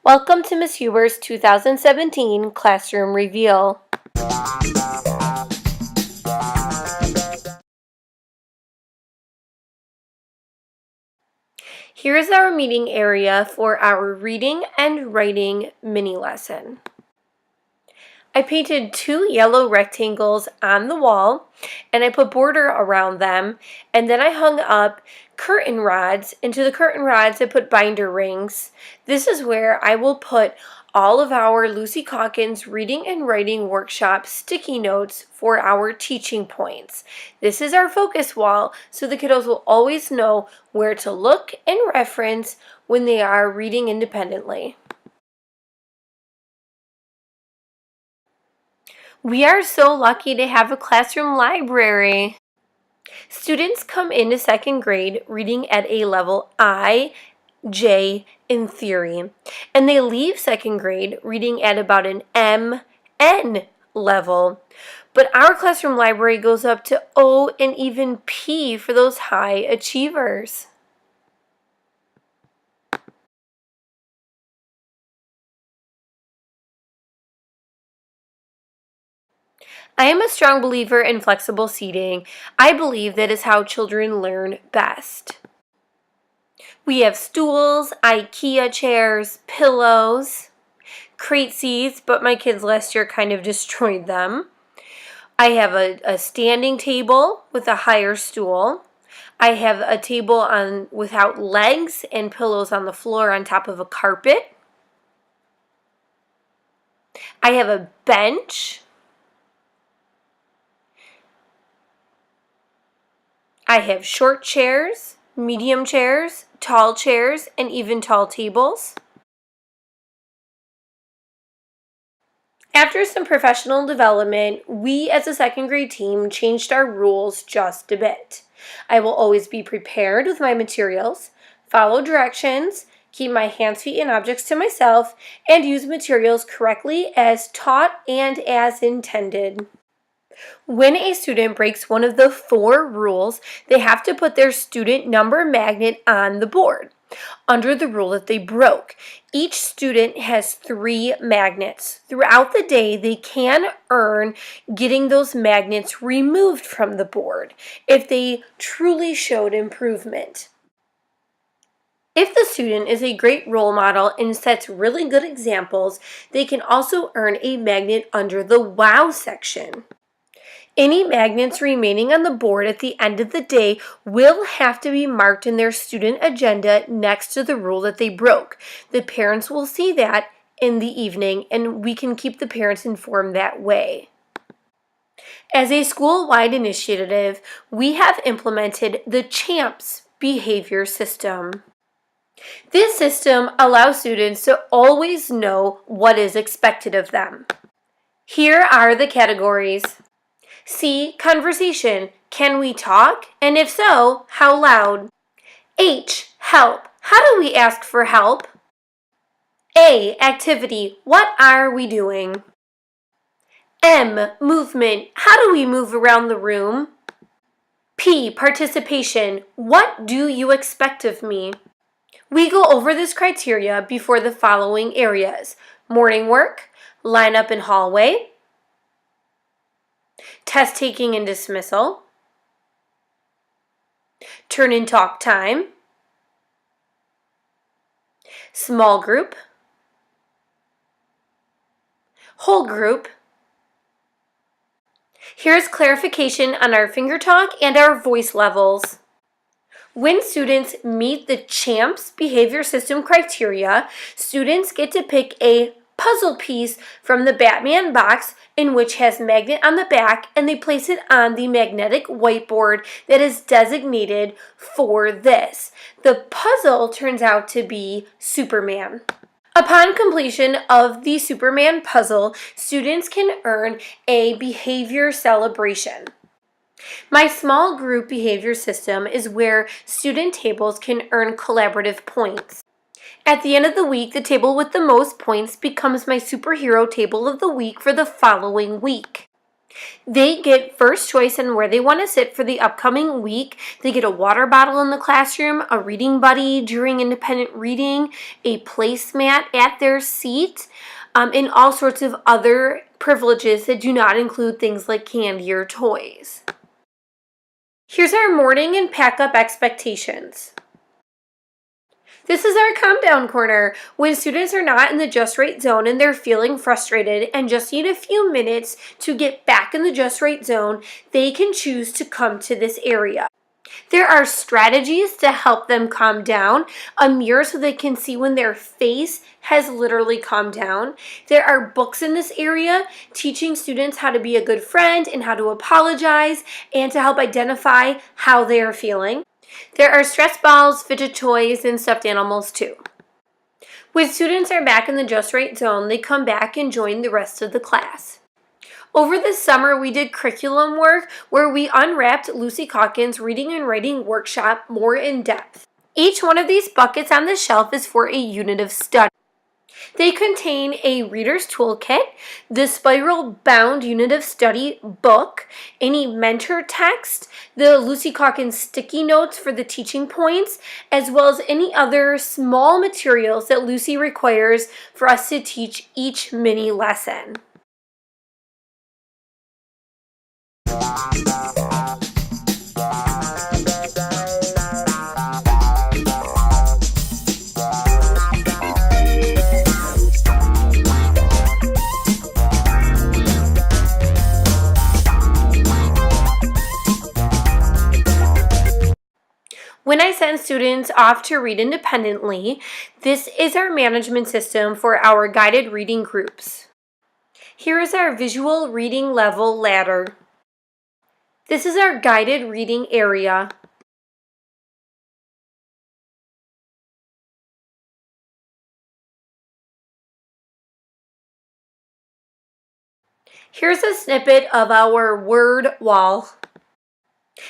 Welcome to Ms. Huber's 2017 Classroom Reveal. Here is our meeting area for our reading and writing mini lesson. I painted 2 yellow rectangles on the wall and I put border around them, and then I hung up curtain rods. Into the curtain rods I put binder rings. This is where I will put all of our Lucy Calkins reading and writing workshop sticky notes for our teaching points. This is our focus wall, so the kiddos will always know where to look and reference when they are reading independently. We are so lucky to have a classroom library. Students come into 2nd grade reading at a level I, J in theory, and they leave 2nd grade reading at about an M, N level. But our classroom library goes up to O and even P for those high achievers. I am a strong believer in flexible seating. I believe that is how children learn best. We have stools, IKEA chairs, pillows, crate seats, but my kids last year kind of destroyed them. I have a standing table with a higher stool. I have a table without legs and pillows on the floor on top of a carpet. I have a bench. I have short chairs, medium chairs, tall chairs, and even tall tables. After some professional development, we as a 2nd grade team changed our rules just a bit. I will always be prepared with my materials, follow directions, keep my hands, feet, and objects to myself, and use materials correctly as taught and as intended. When a student breaks one of the 4 rules, they have to put their student number magnet on the board under the rule that they broke. Each student has 3 magnets. Throughout the day, they can earn getting those magnets removed from the board if they truly showed improvement. If the student is a great role model and sets really good examples, they can also earn a magnet under the Wow section. Any magnets remaining on the board at the end of the day will have to be marked in their student agenda next to the rule that they broke. The parents will see that in the evening, and we can keep the parents informed that way. As a school-wide initiative, we have implemented the CHAMPS behavior system. This system allows students to always know what is expected of them. Here are the categories. C. Conversation. Can we talk? And if so, how loud? H. Help. How do we ask for help? A. Activity. What are we doing? M. Movement. How do we move around the room? P. Participation. What do you expect of me? We go over this criteria before the following areas: morning work, lineup in hallway, test taking and dismissal, turn and talk time, small group, whole group. Here's clarification on our finger talk and our voice levels. When students meet the CHAMPS behavior system criteria, students get to pick a puzzle piece from the Batman box, in which has magnet on the back, and they place it on the magnetic whiteboard that is designated for this. The puzzle turns out to be Superman. Upon completion of the Superman puzzle, students can earn a behavior celebration. My small group behavior system is where student tables can earn collaborative points. At the end of the week, the table with the most points becomes my superhero table of the week for the following week. They get first choice in where they want to sit for the upcoming week. They get a water bottle in the classroom, a reading buddy during independent reading, a placemat at their seat, and all sorts of other privileges that do not include things like candy or toys. Here's our morning and pack up expectations. This is our calm down corner. When students are not in the just right zone and they're feeling frustrated and just need a few minutes to get back in the just right zone, they can choose to come to this area. There are strategies to help them calm down, a mirror so they can see when their face has literally calmed down. There are books in this area teaching students how to be a good friend and how to apologize and to help identify how they are feeling. There are stress balls, fidget toys, and stuffed animals too. When students are back in the just right zone, they come back and join the rest of the class. Over the summer, we did curriculum work where we unwrapped Lucy Calkins' reading and writing workshop more in depth. Each one of these buckets on the shelf is for a unit of study. They contain a reader's toolkit, the spiral-bound unit of study book, any mentor text, the Lucy Calkins sticky notes for the teaching points, as well as any other small materials that Lucy requires for us to teach each mini lesson. When I send students off to read independently, this is our management system for our guided reading groups. Here is our visual reading level ladder. This is our guided reading area. Here's a snippet of our word wall.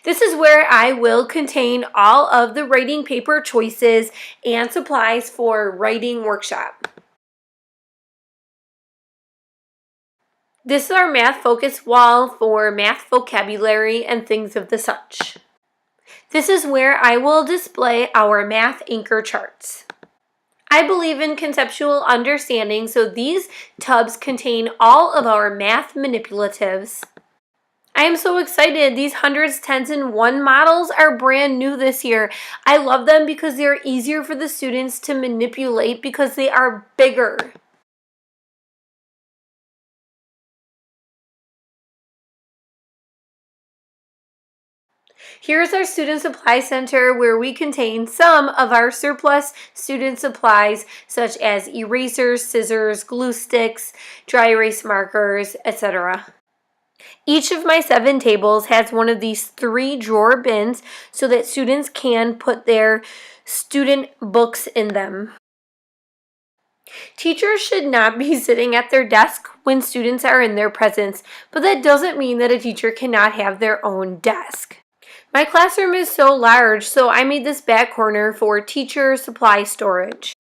This is where I will contain all of the writing paper choices and supplies for writing workshop. This is our math focus wall for math vocabulary and things of the such. This is where I will display our math anchor charts. I believe in conceptual understanding, so these tubs contain all of our math manipulatives. I am so excited. These hundreds, tens, and one models are brand new this year. I love them because they're easier for the students to manipulate because they are bigger. Here's our Student Supply Center where we contain some of our surplus student supplies such as erasers, scissors, glue sticks, dry erase markers, etc. Each of my 7 tables has one of these 3 drawer bins so that students can put their student books in them. Teachers should not be sitting at their desk when students are in their presence, but that doesn't mean that a teacher cannot have their own desk. My classroom is so large, so I made this back corner for teacher supply storage.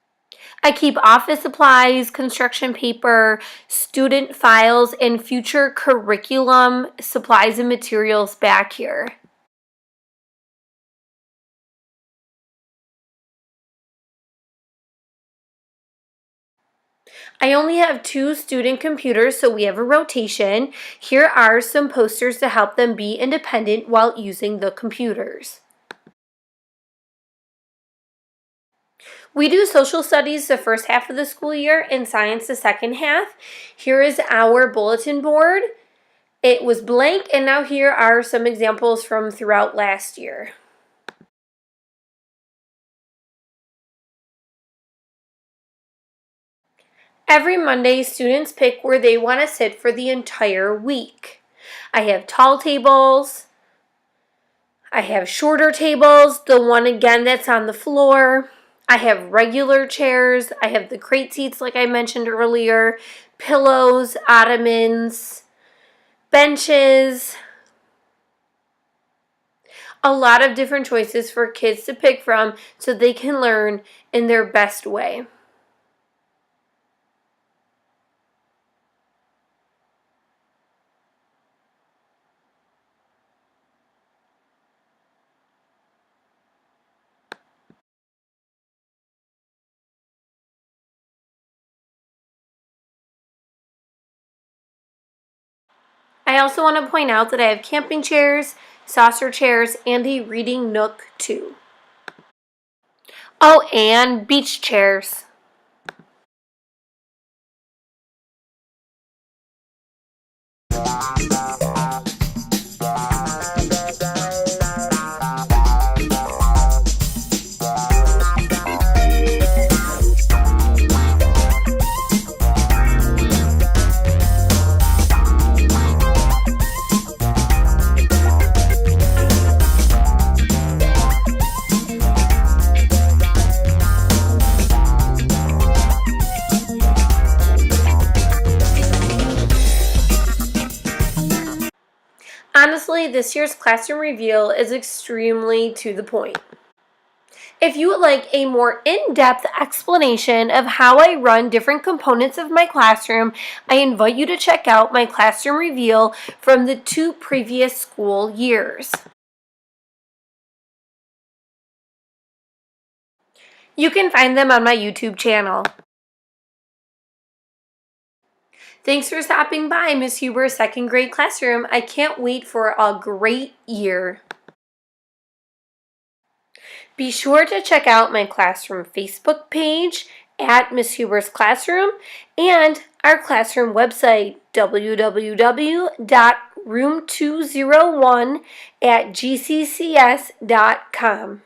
I keep office supplies, construction paper, student files, and future curriculum supplies and materials back here. I only have 2 student computers, so we have a rotation. Here are some posters to help them be independent while using the computers. We do social studies the first half of the school year and science the second half. Here is our bulletin board. It was blank, and now here are some examples from throughout last year. Every Monday, students pick where they want to sit for the entire week. I have tall tables. I have shorter tables, the one again that's on the floor. I have regular chairs. I have the crate seats like I mentioned earlier, pillows, ottomans, benches. A lot of different choices for kids to pick from so they can learn in their best way. I also want to point out that I have camping chairs, saucer chairs, and a reading nook too. Oh, and beach chairs. Honestly, this year's classroom reveal is extremely to the point. If you would like a more in-depth explanation of how I run different components of my classroom, I invite you to check out my classroom reveal from the 2 previous school years. You can find them on my YouTube channel. Thanks for stopping by Miss Huber's second grade classroom. I can't wait for a great year. Be sure to check out my classroom Facebook page at Miss Huber's Classroom and our classroom website, www.room201@gccs.com.